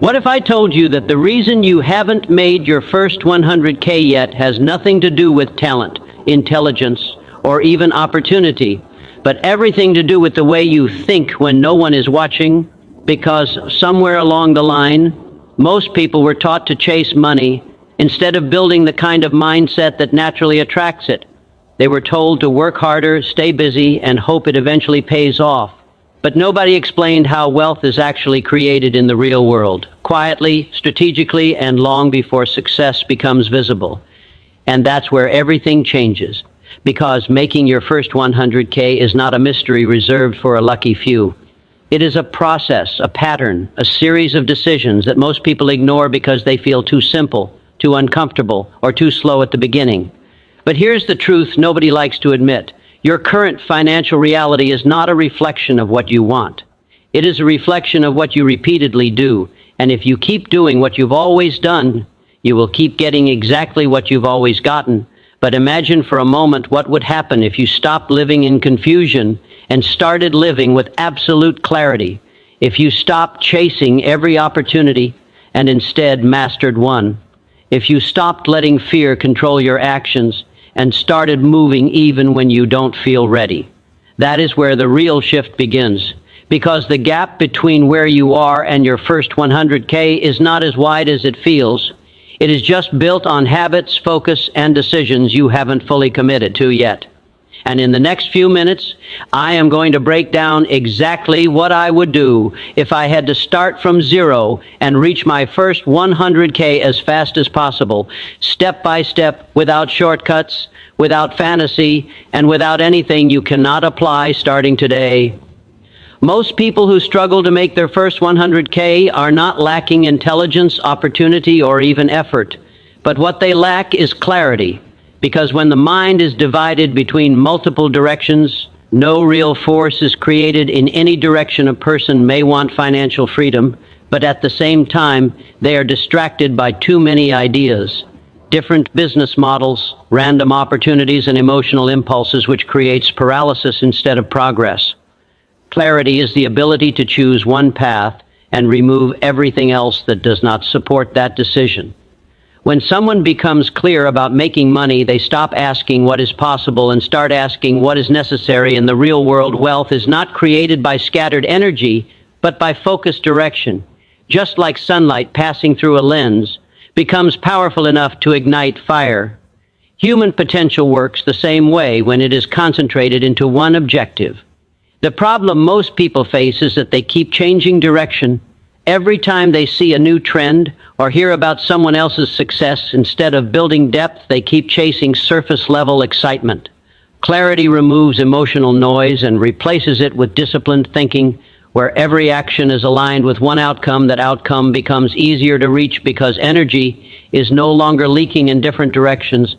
What if I told you that the reason you haven't made your first 100K yet has nothing to do with talent, intelligence, or even opportunity, but everything to do with the way you think when no one is watching? Because somewhere along the line, most people were taught to chase money instead of building the kind of mindset that naturally attracts it. They were told to work harder, stay busy, and hope it eventually pays off. But nobody explained how wealth is actually created in the real world, quietly, strategically, and long before success becomes visible. And that's where everything changes, because making your first 100K is not a mystery reserved for a lucky few. It is a process, a pattern, a series of decisions that most people ignore because they feel too simple, too uncomfortable, or too slow at the beginning. But here's the truth nobody likes to admit. Your current financial reality is not a reflection of what you want. It is a reflection of what you repeatedly do. And if you keep doing what you've always done, you will keep getting exactly what you've always gotten. But imagine for a moment what would happen if you stopped living in confusion and started living with absolute clarity. If you stopped chasing every opportunity and instead mastered one. If you stopped letting fear control your actions and started moving even when you don't feel ready. That is where the real shift begins, because the gap between where you are and your first 100K is not as wide as it feels. It is just built on habits, focus, and decisions you haven't fully committed to yet. And in the next few minutes, I am going to break down exactly what I would do if I had to start from zero and reach my first 100K as fast as possible, step by step, without shortcuts, without fantasy, and without anything you cannot apply starting today. Most people who struggle to make their first 100K are not lacking intelligence, opportunity, or even effort, but what they lack is clarity. Because when the mind is divided between multiple directions, no real force is created in any direction. A person may want financial freedom, but at the same time, they are distracted by too many ideas, different business models, random opportunities, and emotional impulses, which creates paralysis instead of progress. Clarity is the ability to choose one path and remove everything else that does not support that decision. When someone becomes clear about making money, they stop asking what is possible and start asking what is necessary. In the real world, wealth is not created by scattered energy, but by focused direction. Just like sunlight passing through a lens becomes powerful enough to ignite fire, human potential works the same way when it is concentrated into one objective. The problem most people face is that they keep changing direction every time they see a new trend or hear about someone else's success. Instead of building depth, they keep chasing surface-level excitement. Clarity removes emotional noise and replaces it with disciplined thinking, where every action is aligned with one outcome. That outcome becomes easier to reach because energy is no longer leaking in different directions.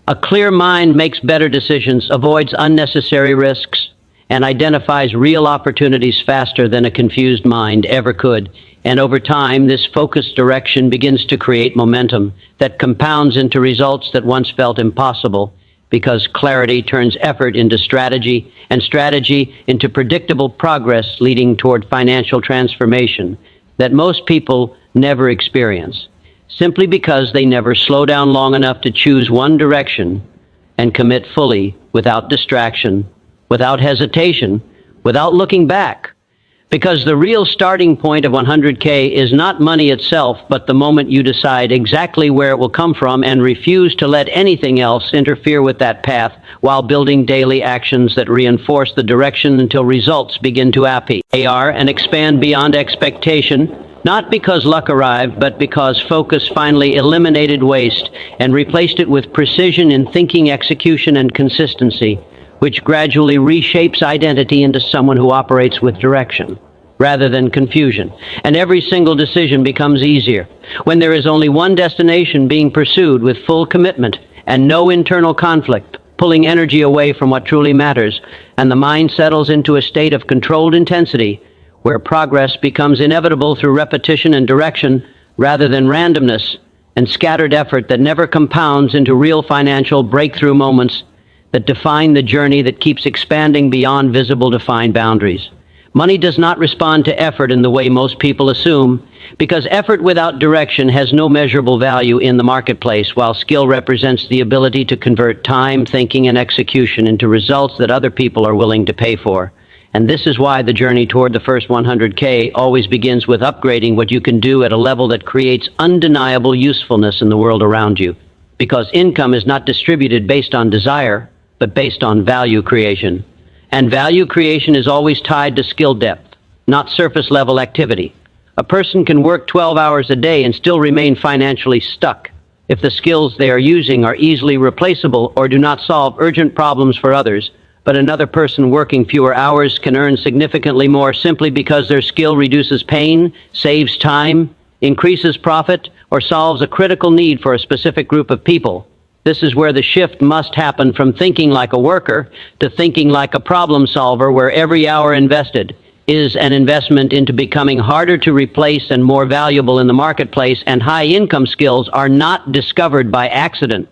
A clear mind makes better decisions, avoids unnecessary risks, and identifies real opportunities faster than a confused mind ever could. And over time, this focused direction begins to create momentum that compounds into results that once felt impossible, because clarity turns effort into strategy, and strategy into predictable progress, leading toward financial transformation that most people never experience, simply because they never slow down long enough to choose one direction and commit fully, without distraction, without hesitation, without looking back. Because the real starting point of 100K is not money itself, but the moment you decide exactly where it will come from and refuse to let anything else interfere with that path, while building daily actions that reinforce the direction until results begin to appear and expand beyond expectation, not because luck arrived, but because focus finally eliminated waste and replaced it with precision in thinking, execution, and consistency, which gradually reshapes identity into someone who operates with direction rather than confusion. And every single decision becomes easier when there is only one destination being pursued with full commitment and no internal conflict, pulling energy away from what truly matters, and the mind settles into a state of controlled intensity where progress becomes inevitable through repetition and direction rather than randomness and scattered effort that never compounds into real financial breakthrough moments that define the journey that keeps expanding beyond visible defined boundaries. Money does not respond to effort in the way most people assume, because effort without direction has no measurable value in the marketplace, while skill represents the ability to convert time, thinking, and execution into results that other people are willing to pay for. And this is why the journey toward the first 100K always begins with upgrading what you can do at a level that creates undeniable usefulness in the world around you. Because income is not distributed based on desire, but based on value creation. And value creation is always tied to skill depth, not surface level activity. A person can work 12 hours a day and still remain financially stuck if the skills they are using are easily replaceable or do not solve urgent problems for others. But another person working fewer hours can earn significantly more simply because their skill reduces pain, saves time, increases profit, or solves a critical need for a specific group of people. This is where the shift must happen from thinking like a worker to thinking like a problem solver, where every hour invested is an investment into becoming harder to replace and more valuable in the marketplace. And high income skills are not discovered by accident.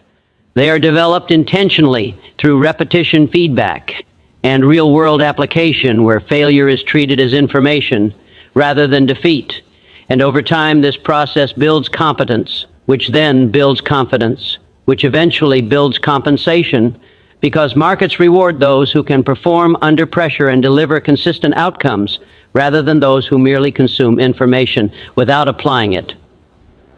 They are developed intentionally through repetition feedback and real-world application, where failure is treated as information rather than defeat. And over time, this process builds competence, which then builds confidence, which eventually builds compensation, because markets reward those who can perform under pressure and deliver consistent outcomes, rather than those who merely consume information without applying it.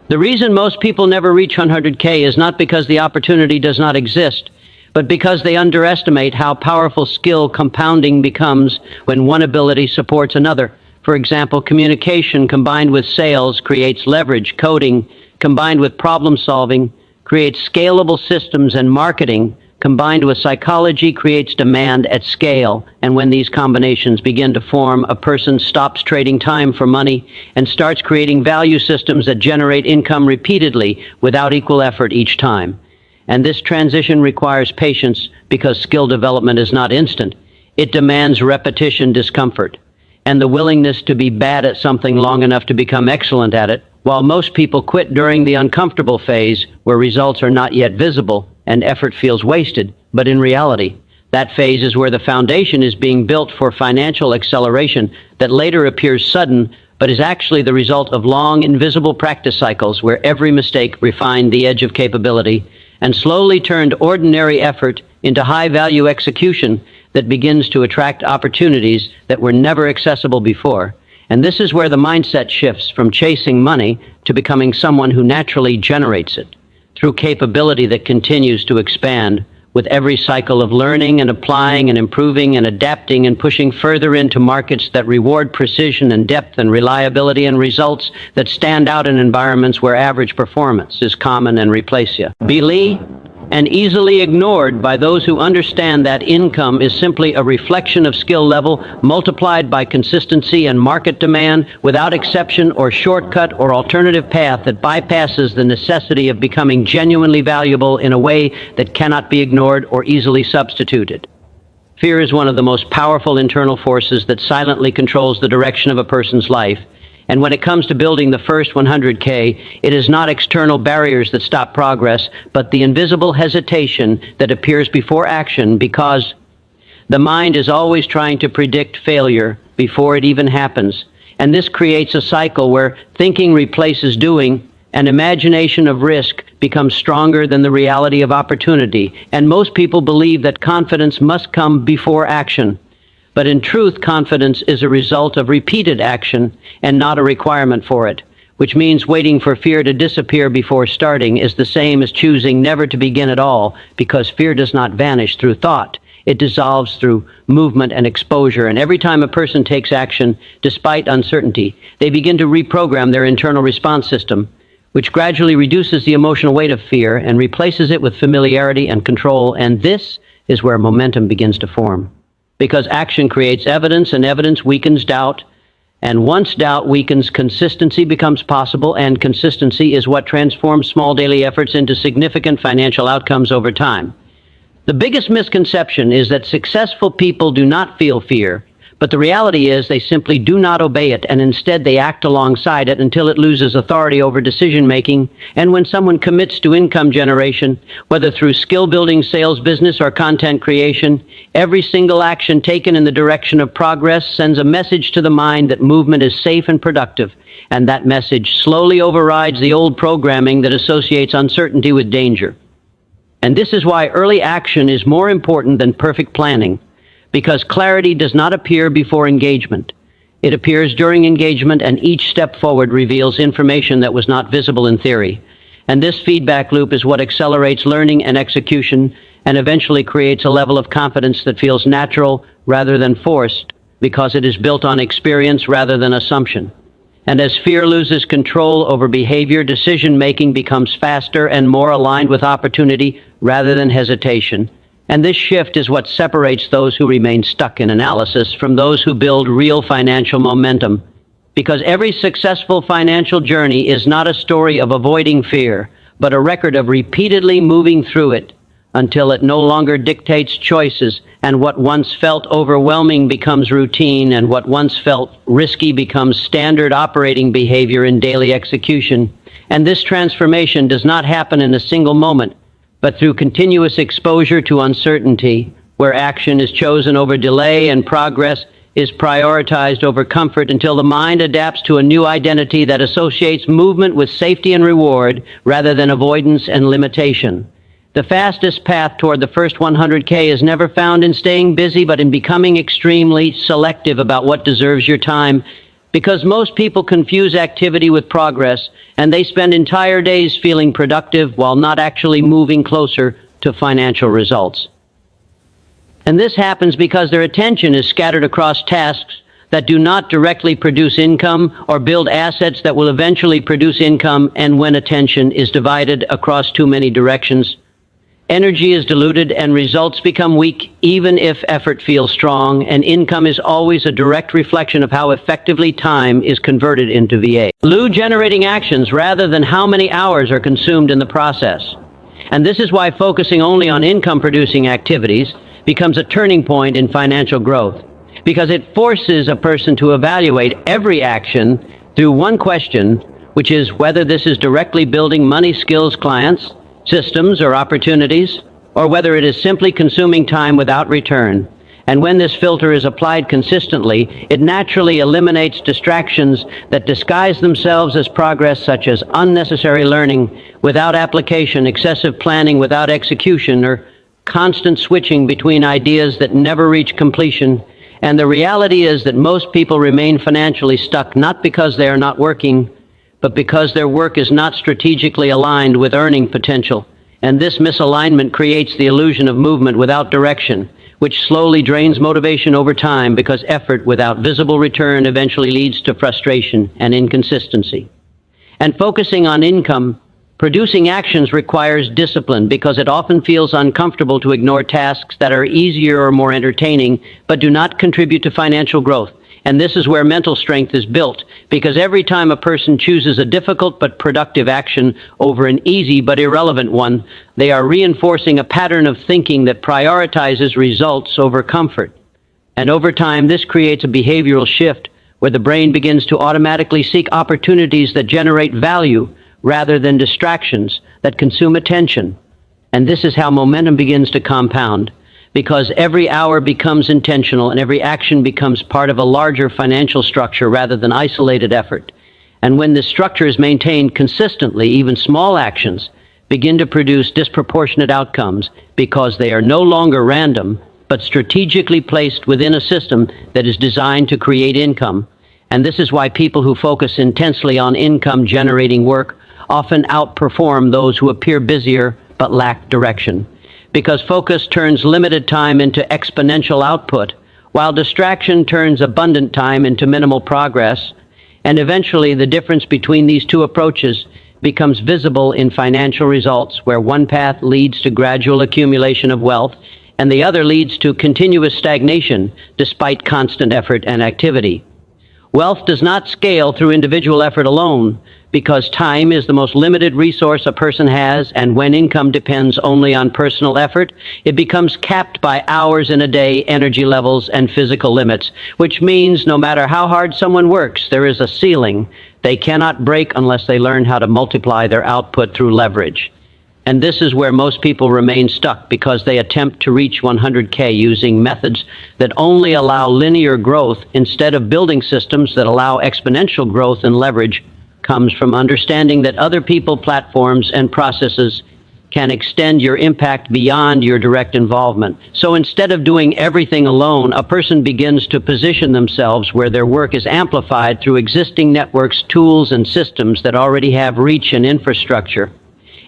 The reason most people never reach 100K is not because the opportunity does not exist, but because they underestimate how powerful skill compounding becomes when one ability supports another. For example, communication combined with sales creates leverage. Coding combined with problem solving creates scalable systems, and marketing combined with psychology creates demand at scale. And when these combinations begin to form, a person stops trading time for money and starts creating value systems that generate income repeatedly without equal effort each time. And this transition requires patience, because skill development is not instant. It demands repetition, discomfort, and the willingness to be bad at something long enough to become excellent at it. While most people quit during the uncomfortable phase, where results are not yet visible and effort feels wasted, but in reality, that phase is where the foundation is being built for financial acceleration that later appears sudden, but is actually the result of long, invisible practice cycles, where every mistake refined the edge of capability and slowly turned ordinary effort into high-value execution that begins to attract opportunities that were never accessible before. And this is where the mindset shifts from chasing money to becoming someone who naturally generates it, through capability that continues to expand with every cycle of learning and applying and improving and adapting and pushing further into markets that reward precision and depth and reliability, and results that stand out in environments where average performance is common and replace you. Believe and easily ignored by those who understand that income is simply a reflection of skill level multiplied by consistency and market demand, without exception or shortcut or alternative path that bypasses the necessity of becoming genuinely valuable in a way that cannot be ignored or easily substituted. Fear is one of the most powerful internal forces that silently controls the direction of a person's life. And when it comes to building the first 100K, it is not external barriers that stop progress, but the invisible hesitation that appears before action, because the mind is always trying to predict failure before it even happens. And this creates a cycle where thinking replaces doing, and imagination of risk becomes stronger than the reality of opportunity. And most people believe that confidence must come before action. But in truth, confidence is a result of repeated action and not a requirement for it, which means waiting for fear to disappear before starting is the same as choosing never to begin at all, because fear does not vanish through thought. It dissolves through movement and exposure. And every time a person takes action, despite uncertainty, they begin to reprogram their internal response system, which gradually reduces the emotional weight of fear and replaces it with familiarity and control. And this is where momentum begins to form. Because action creates evidence, and evidence weakens doubt. And once doubt weakens, consistency becomes possible, and consistency is what transforms small daily efforts into significant financial outcomes over time. The biggest misconception is that successful people do not feel fear, But the reality is they simply do not obey it, and instead they act alongside it until it loses authority over decision-making. And when someone commits to income generation, whether through skill-building, sales, business, or content creation, every single action taken in the direction of progress sends a message to the mind that movement is safe and productive, and that message slowly overrides the old programming that associates uncertainty with danger. And this is why early action is more important than perfect planning, because clarity does not appear before engagement. It appears during engagement, and each step forward reveals information that was not visible in theory. And this feedback loop is what accelerates learning and execution, and eventually creates a level of confidence that feels natural rather than forced, because it is built on experience rather than assumption. And as fear loses control over behavior, decision-making becomes faster and more aligned with opportunity rather than hesitation. And this shift is what separates those who remain stuck in analysis from those who build real financial momentum. Because every successful financial journey is not a story of avoiding fear, but a record of repeatedly moving through it until it no longer dictates choices, and what once felt overwhelming becomes routine, and what once felt risky becomes standard operating behavior in daily execution. And this transformation does not happen in a single moment, but through continuous exposure to uncertainty, where action is chosen over delay and progress is prioritized over comfort, until the mind adapts to a new identity that associates movement with safety and reward rather than avoidance and limitation. The fastest path toward the first 100K is never found in staying busy, but in becoming extremely selective about what deserves your time, because most people confuse activity with progress, and they spend entire days feeling productive while not actually moving closer to financial results. And this happens because their attention is scattered across tasks that do not directly produce income or build assets that will eventually produce income. And when attention is divided across too many directions, energy is diluted and results become weak, even if effort feels strong, and income is always a direct reflection of how effectively time is converted into VA. Generating actions rather than how many hours are consumed in the process. And this is why focusing only on income-producing activities becomes a turning point in financial growth, because it forces a person to evaluate every action through one question, which is whether this is directly building money, skills, clients, systems, or opportunities, or whether it is simply consuming time without return. And when this filter is applied consistently, it naturally eliminates distractions that disguise themselves as progress, such as unnecessary learning without application, excessive planning without execution, or constant switching between ideas that never reach completion. And the reality is that most people remain financially stuck not because they are not working, but because their work is not strategically aligned with earning potential. And this misalignment creates the illusion of movement without direction, which slowly drains motivation over time, because effort without visible return eventually leads to frustration and inconsistency. And focusing on income producing actions requires discipline, because it often feels uncomfortable to ignore tasks that are easier or more entertaining but do not contribute to financial growth. And this is where mental strength is built, because every time a person chooses a difficult but productive action over an easy but irrelevant one, they are reinforcing a pattern of thinking that prioritizes results over comfort. And over time, this creates a behavioral shift where the brain begins to automatically seek opportunities that generate value rather than distractions that consume attention. And this is how momentum begins to compound, because every hour becomes intentional and every action becomes part of a larger financial structure rather than isolated effort. And when this structure is maintained consistently, even small actions begin to produce disproportionate outcomes, because they are no longer random, but strategically placed within a system that is designed to create income. And this is why people who focus intensely on income-generating work often outperform those who appear busier but lack direction, because focus turns limited time into exponential output, while distraction turns abundant time into minimal progress. And eventually, the difference between these two approaches becomes visible in financial results, where one path leads to gradual accumulation of wealth, and the other leads to continuous stagnation despite constant effort and activity. Wealth does not scale through individual effort alone, because time is the most limited resource a person has, and when income depends only on personal effort, it becomes capped by hours in a day, energy levels, and physical limits, which means no matter how hard someone works, there is a ceiling they cannot break unless they learn how to multiply their output through leverage. And this is where most people remain stuck because they attempt to reach 100K using methods that only allow linear growth instead of building systems that allow exponential growth, and leverage comes from understanding that other people, platforms, and processes can extend your impact beyond your direct involvement. So instead of doing everything alone, a person begins to position themselves where their work is amplified through existing networks, tools, and systems that already have reach and infrastructure.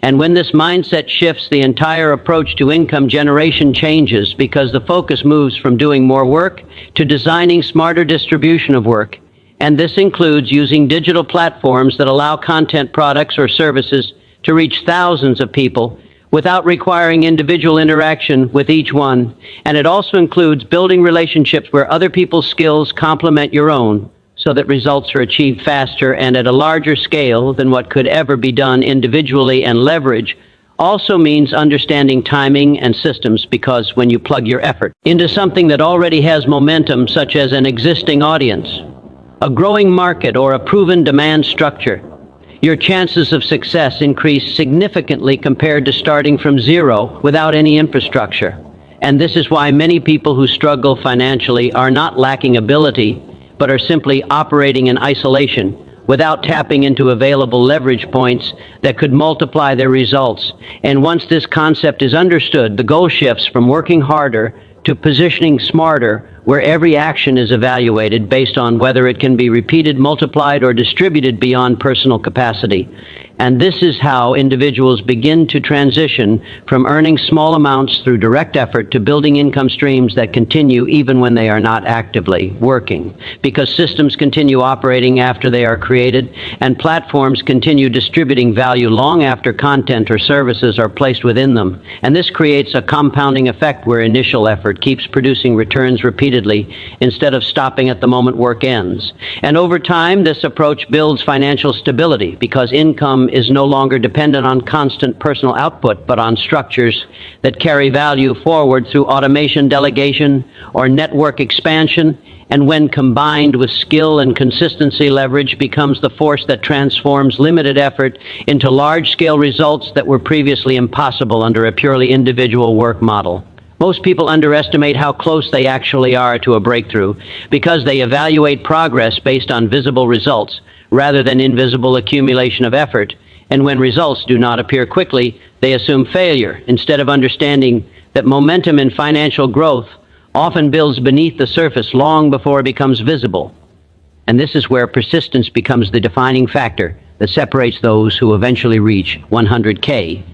And when this mindset shifts, the entire approach to income generation changes, because the focus moves from doing more work to designing smarter distribution of work. And this includes using digital platforms that allow content, products, or services to reach thousands of people without requiring individual interaction with each one. And it also includes building relationships where other people's skills complement your own, so that results are achieved faster and at a larger scale than what could ever be done individually. And leverage also means understanding timing and systems, because when you plug your effort into something that already has momentum, such as an existing audience, a growing market, or a proven demand structure, your chances of success increase significantly compared to starting from zero without any infrastructure. And this is why many people who struggle financially are not lacking ability, but are simply operating in isolation without tapping into available leverage points that could multiply their results. And once this concept is understood, the goal shifts from working harder to positioning smarter, where every action is evaluated based on whether it can be repeated, multiplied, or distributed beyond personal capacity. And this is how individuals begin to transition from earning small amounts through direct effort to building income streams that continue even when they are not actively working, because systems continue operating after they are created, and platforms continue distributing value long after content or services are placed within them. And this creates a compounding effect where initial effort keeps producing returns repeatedly instead of stopping at the moment work ends. And over time, this approach builds financial stability, because income is no longer dependent on constant personal output, but on structures that carry value forward through automation, delegation, or network expansion. And when combined with skill and consistency, leverage becomes the force that transforms limited effort into large-scale results that were previously impossible under a purely individual work model. Most people underestimate how close they actually are to a breakthrough, because they evaluate progress based on visible results rather than invisible accumulation of effort. And when results do not appear quickly, they assume failure, instead of understanding that momentum in financial growth often builds beneath the surface long before it becomes visible. And this is where persistence becomes the defining factor that separates those who eventually reach 100K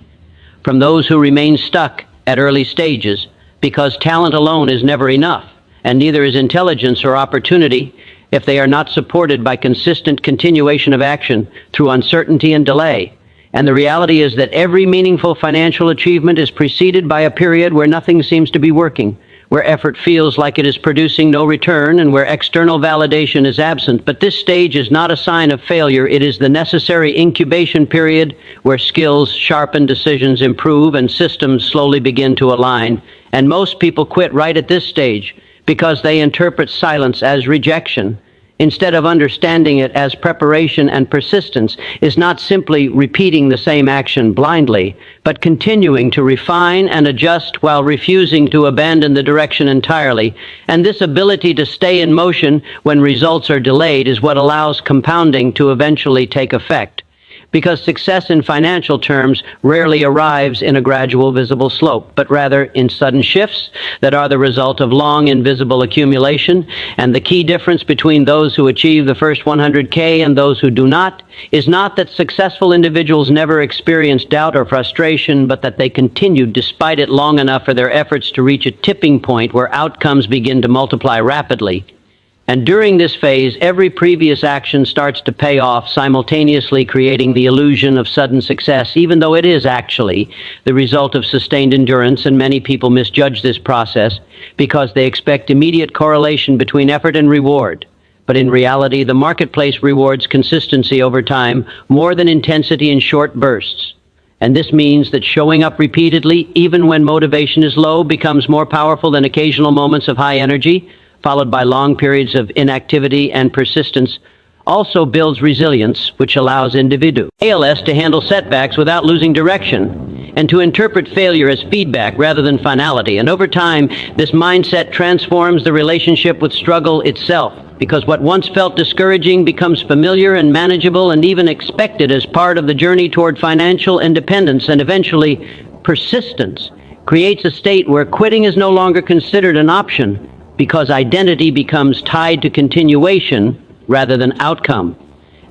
from those who remain stuck at early stages, because talent alone is never enough, and neither is intelligence or opportunity, if they are not supported by consistent continuation of action through uncertainty and delay. And the reality is that every meaningful financial achievement is preceded by a period where nothing seems to be working, where effort feels like it is producing no return, and where external validation is absent. But this stage is not a sign of failure. It is the necessary incubation period where skills sharpen, decisions improve, and systems slowly begin to align. And most people quit right at this stage because they interpret silence as rejection, instead of understanding it as preparation. And persistence is not simply repeating the same action blindly, but continuing to refine and adjust while refusing to abandon the direction entirely. And this ability to stay in motion when results are delayed is what allows compounding to eventually take effect, because success in financial terms rarely arrives in a gradual, visible slope, but rather in sudden shifts that are the result of long, invisible accumulation. And the key difference between those who achieve the first 100K and those who do not is not that successful individuals never experience doubt or frustration, but that they continued despite it long enough for their efforts to reach a tipping point where outcomes begin to multiply rapidly. And during this phase, every previous action starts to pay off, simultaneously creating the illusion of sudden success, even though it is actually the result of sustained endurance. And many people misjudge this process because they expect immediate correlation between effort and reward. But in reality, the marketplace rewards consistency over time more than intensity in short bursts. And this means that showing up repeatedly, even when motivation is low, becomes more powerful than occasional moments of high energy, followed by long periods of inactivity and persistence. Also builds resilience, which allows individuals to handle setbacks without losing direction, and to interpret failure as feedback rather than finality. And over time, this mindset transforms the relationship with struggle itself, because what once felt discouraging becomes familiar and manageable and even expected as part of the journey toward financial independence. And eventually, persistence creates a state where quitting is no longer considered an option, because identity becomes tied to continuation rather than outcome.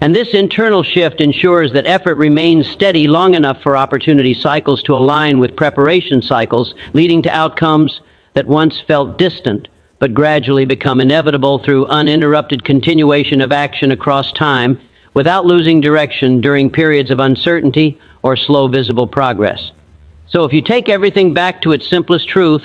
And this internal shift ensures that effort remains steady long enough for opportunity cycles to align with preparation cycles, leading to outcomes that once felt distant but gradually become inevitable through uninterrupted continuation of action across time without losing direction during periods of uncertainty or slow visible progress. So if you take everything back to its simplest truth,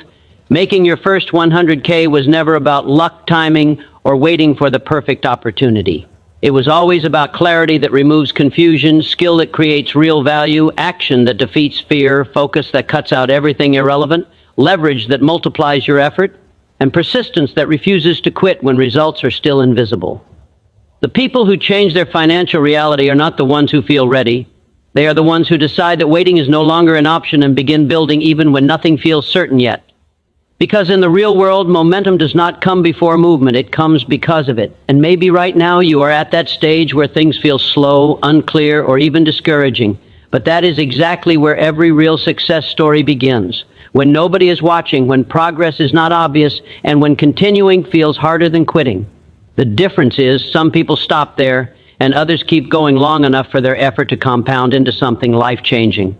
making your first 100K was never about luck, timing, or waiting for the perfect opportunity. It was always about clarity that removes confusion, skill that creates real value, action that defeats fear, focus that cuts out everything irrelevant, leverage that multiplies your effort, and persistence that refuses to quit when results are still invisible. The people who change their financial reality are not the ones who feel ready. They are the ones who decide that waiting is no longer an option and begin building even when nothing feels certain yet. Because in the real world, momentum does not come before movement, it comes because of it. And maybe right now you are at that stage where things feel slow, unclear, or even discouraging. But that is exactly where every real success story begins. When nobody is watching, when progress is not obvious, and when continuing feels harder than quitting. The difference is some people stop there, and others keep going long enough for their effort to compound into something life-changing.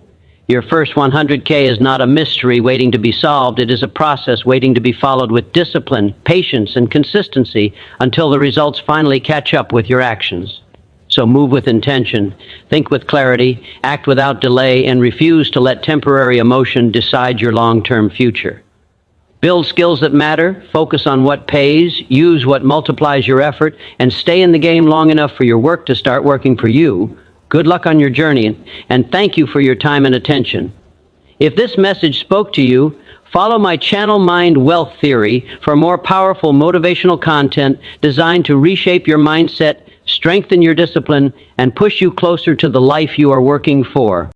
Your first 100K is not a mystery waiting to be solved. It is a process waiting to be followed with discipline, patience, and consistency until the results finally catch up with your actions. So move with intention, think with clarity, act without delay, and refuse to let temporary emotion decide your long-term future. Build skills that matter, focus on what pays, use what multiplies your effort, and stay in the game long enough for your work to start working for you. Good luck on your journey, and thank you for your time and attention. If this message spoke to you, follow my channel Mind Wealth Theory for more powerful motivational content designed to reshape your mindset, strengthen your discipline, and push you closer to the life you are working for.